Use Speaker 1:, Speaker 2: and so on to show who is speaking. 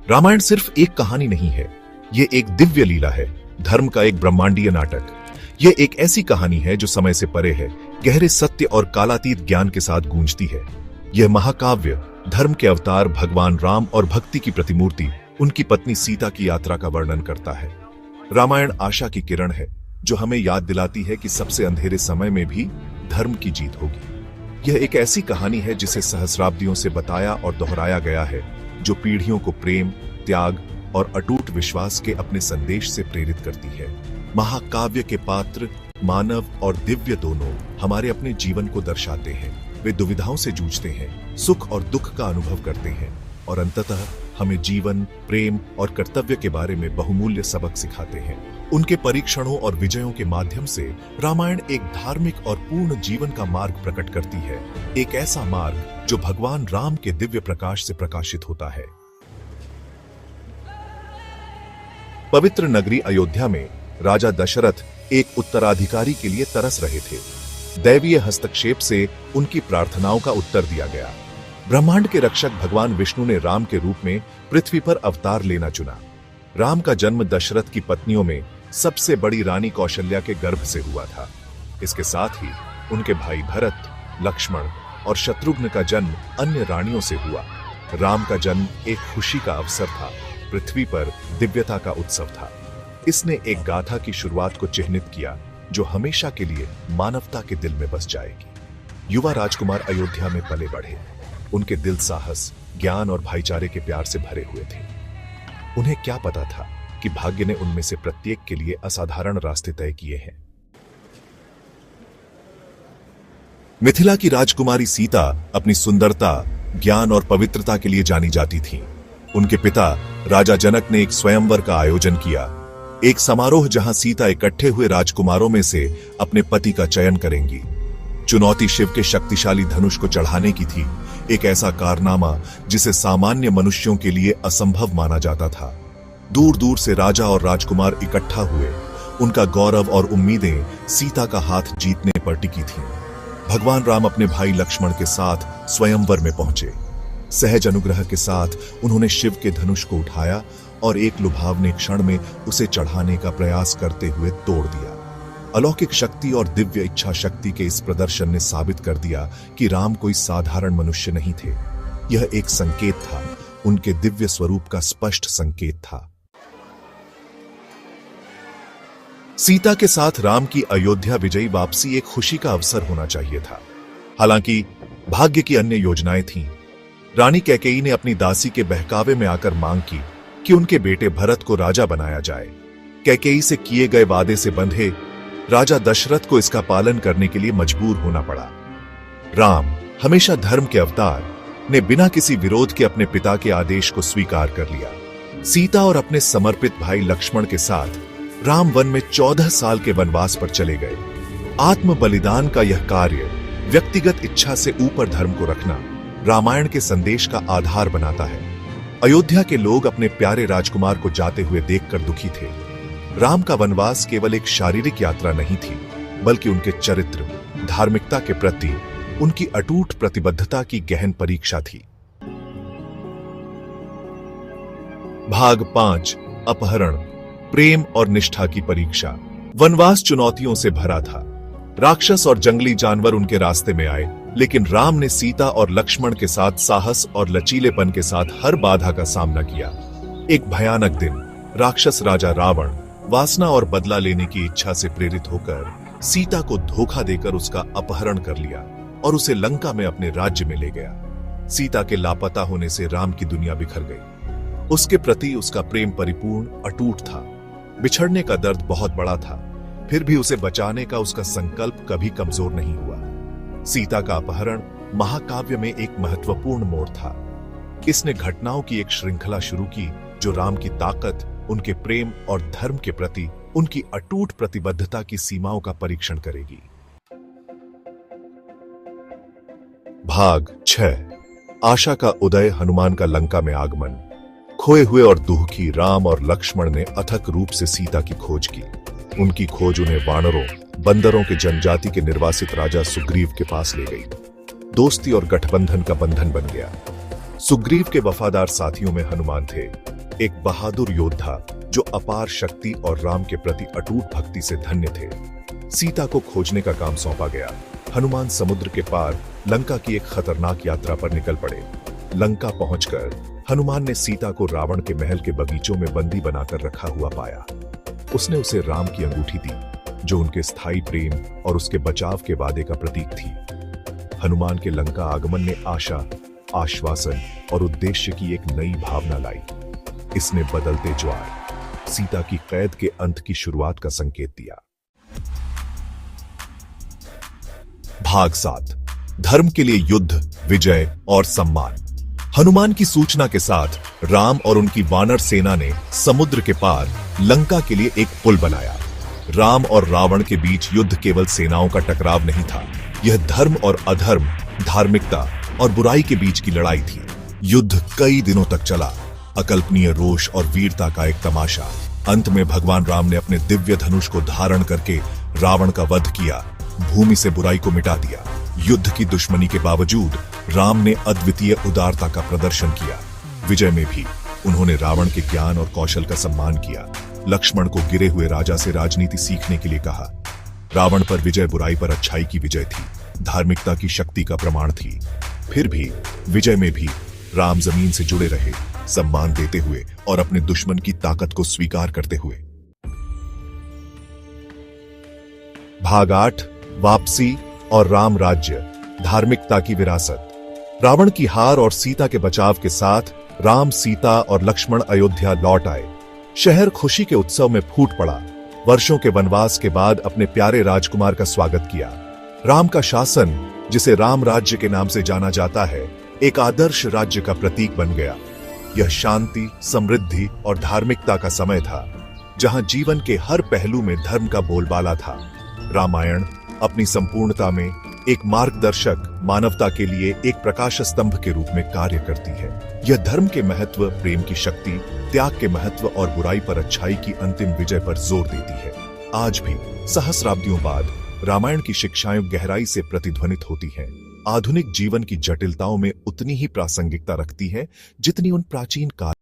Speaker 1: रामायण सिर्फ एक कहानी नहीं है, ये एक दिव्य लीला है, धर्म का एक ब्रह्मांडीय नाटक। ये एक ऐसी कहानी है जो समय से परे है, गहरे सत्य और कालातीत ज्ञान के साथ गूंजती है। यह महाकाव्य धर्म के अवतार भगवान राम और भक्ति की प्रतिमूर्ति उनकी पत्नी सीता की यात्रा का वर्णन करता है। रामायण आशा की किरण है जो हमें याद दिलाती है कि सबसे अंधेरे समय में भी धर्म की जीत होगी। यह एक ऐसी कहानी है जिसे सहस्राब्दियों से बताया और दोहराया गया है, जो पीढ़ियों को प्रेम, त्याग और अटूट विश्वास के अपने संदेश से प्रेरित करती है। महाकाव्य के पात्र मानव और दिव्य दोनों हमारे अपने जीवन को दर्शाते हैं। वे दुविधाओं से जूझते हैं, सुख और दुख का अनुभव करते हैं और अंततः हमें जीवन, प्रेम और कर्तव्य के बारे में बहुमूल्य सबक सिखाते हैं। उनके परीक्षणों और विजयों के माध्यम से रामायण एक धार्मिक और पूर्ण जीवन का मार्ग प्रकट करती है, एक ऐसा मार्ग जो भगवान राम के दिव्य प्रकाश से प्रकाशित होता है। पवित्र नगरी अयोध्या में राजा दशरथ एक उत्तराधिकारी के लिए तरस रहे थे। दैवीय हस्तक्षेप से उनकी प्रार्थनाओं का उत्तर दिया गया। ब्रह्मांड के रक्षक भगवान विष्णु ने राम के रूप में पृथ्वी पर अवतार लेना चुना। राम का जन्म दशरथ की पत्नियों में सबसे बड़ी रानी कौशल्या के गर्भ से हुआ था। इसके साथ ही उनके भाई भरत, लक्ष्मण और शत्रुघ्न का जन्म अन्य रानियों से हुआ। राम का जन्म एक खुशी का अवसर था, पृथ्वी पर दिव्यता का उत्सव था। इसने एक गाथा की शुरुआत को चिह्नित किया जो हमेशा के लिए मानवता के दिल में बस जाएगी। युवा राजकुमार अयोध्या में पले बढ़े। उनके दिल साहस, ज्ञान और भाईचारे के प्यार से भरे हुए थे। उन्हें क्या पता था कि भाग्य ने उनमें से प्रत्येक के लिए असाधारण रास्ते तय किए हैं। मिथिला की राजकुमारी सीता अपनी सुंदरता, ज्ञान और पवित्रता के लिए जानी जाती थी। उनके पिता राजा जनक ने एक स्वयंवर का आयोजन किया, एक समारोह जहां सीता इकट्ठे हुए राजकुमारों में से अपने पति का चयन करेंगी। चुनौती शिव के शक्तिशाली धनुष को चढ़ाने की थी, एक ऐसा कारनामा जिसे सामान्य मनुष्यों के लिए असंभव माना जाता था। दूर दूर से राजा और राजकुमार इकट्ठा हुए। उनका गौरव और उम्मीदें सीता का हाथ जीतने पर टिकी थीं। भगवान राम अपने भाई लक्ष्मण के साथ स्वयंवर में पहुंचे। सहज अनुग्रह के साथ उन्होंने शिव के धनुष को उठाया और एक लुभावने क्षण में उसे चढ़ाने का प्रयास करते हुए तोड़ दिया। अलौकिक शक्ति और दिव्य इच्छा शक्ति के इस प्रदर्शन ने साबित कर दिया कि राम कोई साधारण मनुष्य नहीं थे। यह एक संकेत था, उनके दिव्य स्वरूप का स्पष्ट संकेत था। सीता के साथ राम की अयोध्या विजयी वापसी एक खुशी का अवसर होना चाहिए था। हालांकि भाग्य की अन्य योजनाएं थीं। रानी कैकेयी ने अपनी दासी के बहकावे में आकर मांग की कि उनके बेटे भरत को राजा बनाया जाए। कैकेयी से किए गए वादे से बंधे राजा दशरथ को इसका पालन करने के लिए मजबूर होना पड़ा। राम, हमेशा धर्म के अवतार, ने बिना किसी विरोध के अपने पिता के आदेश को स्वीकार कर लिया। सीता और अपने समर्पित भाई लक्ष्मण के साथ राम वन में 14 साल के वनवास पर चले गए। आत्म बलिदान का यह कार्य, व्यक्तिगत इच्छा से ऊपर धर्म को रखना, रामायण के संदेश का आधार बनाता है। अयोध्या के लोग अपने प्यारे राजकुमार को जाते हुए देखकर दुखी थे। राम का वनवास केवल एक शारीरिक यात्रा नहीं थी, बल्कि उनके चरित्र, धार्मिकता के प्रति उनकी अटूट प्रतिबद्धता की गहन परीक्षा थी। भाग 5, अपहरण, प्रेम और निष्ठा की परीक्षा। वनवास चुनौतियों से भरा था। राक्षस और जंगली जानवर उनके रास्ते में आए, लेकिन राम ने सीता और लक्ष्मण के साथ साहस और लचीलेपन के साथ हर बाधा का सामना किया। एक भयानक दिन, राक्षस राजा रावण वासना और बदला लेने की इच्छा से प्रेरित होकर सीता को धोखा देकर उसका अपहरण कर लिया और उसे लंका में अपने राज्य में ले गया। सीता के लापता होने से राम की दुनिया बिखर गई। उसके प्रति उसका प्रेम परिपूर्ण, अटूट था। बिछड़ने का दर्द बहुत बड़ा था, फिर भी उसे बचाने का उसका संकल्प कभी कमजोर नहीं हुआ। सीता का अपहरण महाकाव्य में एक महत्वपूर्ण मोड़ था। इसने घटनाओं की एक श्रृंखला शुरू की जो राम की ताकत, उनके प्रेम और धर्म के प्रति उनकी अटूट प्रतिबद्धता की सीमाओं का परीक्षण करेगी। भाग 6, आशा का उदय, हनुमान का लंका में आगमन। खोए हुए और दुखी राम और लक्ष्मण ने अथक रूप से सीता की खोज की। उनकी खोज उन्हें वानरों, बंदरों के जनजाति के निर्वासित राजा सुग्रीव के पास ले गई। दोस्ती और गठबंधन का बंधन बन गया। सुग्रीव के वफादार साथियों में हनुमान थे। एक बहादुर योद्धा जो अपार शक्ति और राम के प्रति अटूट भक्ति से धन्य थे। सीता को खोजने का काम सौंपा गया। हनुमान समुद्र के पार लंका की एक खतरनाक यात्रा पर निकल पड़े। लंका पहुंचकर हनुमान ने सीता को रावण के महल के बगीचों में बंदी बनाकर रखा हुआ पाया। उसने उसे राम की अंगूठी दी, जो उनके स्थायी प्रेम और उसके बचाव के वादे का प्रतीक थी। हनुमान के लंका आगमन ने आशा, आश्वासन और उद्देश्य की एक नई भावना लाई। इसने बदलते ज्वार सीता की कैद के अंत की शुरुआत का संकेत दिया। भाग 7, धर्म के लिए युद्ध, विजय और सम्मान। हनुमान की सूचना के साथ राम और उनकी वानर सेना ने समुद्र के पार लंका के लिए एक पुल बनाया। राम और रावण के बीच युद्ध केवल सेनाओं का टकराव नहीं था, यह धर्म और अधर्म, धार्मिकता और बुराई के बीच की लड़ाई थी। युद्ध कई दिनों तक चला, अकल्पनीय रोष और वीरता का एक तमाशा। अंत में भगवान राम ने अपने दिव्य धनुष को धारण करके रावण का वध किया, भूमि से बुराई को मिटा दिया। युद्ध की दुश्मनी के बावजूद राम ने अद्वितीय उदारता का प्रदर्शन किया। विजय में भी उन्होंने रावण के ज्ञान और कौशल का सम्मान किया। लक्ष्मण को गिरे हुए राजा से राजनीति सीखने के लिए कहा। रावण पर विजय बुराई पर अच्छाई की विजय थी, धार्मिकता की शक्ति का प्रमाण थी। फिर भी विजय में भी राम जमीन से जुड़े रहे, सम्मान देते हुए और अपने दुश्मन की ताकत को स्वीकार करते हुए। भाग 8, वापसी और राम राज्य, धार्मिकता की विरासत। रावण की हार और सीता के बचाव के साथ राम, सीता और लक्ष्मण अयोध्या लौट आए। शहर खुशी के उत्सव में फूट पड़ा। वर्षों के वनवास के बाद अपने प्यारे राजकुमार का स्वागत किया। राम का शासन, जिसे राम राज्य के नाम से जाना जाता है, एक आदर्श राज्य का प्रतीक बन गया। यह शांति, समृद्धि और धार्मिकता का समय था, जहां जीवन के हर पहलू में धर्म का बोलबाला था। रामायण अपनी संपूर्णता में एक मार्गदर्शक, मानवता के लिए एक प्रकाश स्तंभ के रूप में कार्य करती है। यह धर्म के महत्व, प्रेम की शक्ति, त्याग के महत्व और बुराई पर अच्छाई की अंतिम विजय पर जोर देती है। आज भी सहस्राब्दियों बाद रामायण की शिक्षाएं गहराई से प्रतिध्वनित होती हैं। आधुनिक जीवन की जटिलताओं में उतनी ही प्रासंगिकता रखती है जितनी उन प्राचीन काल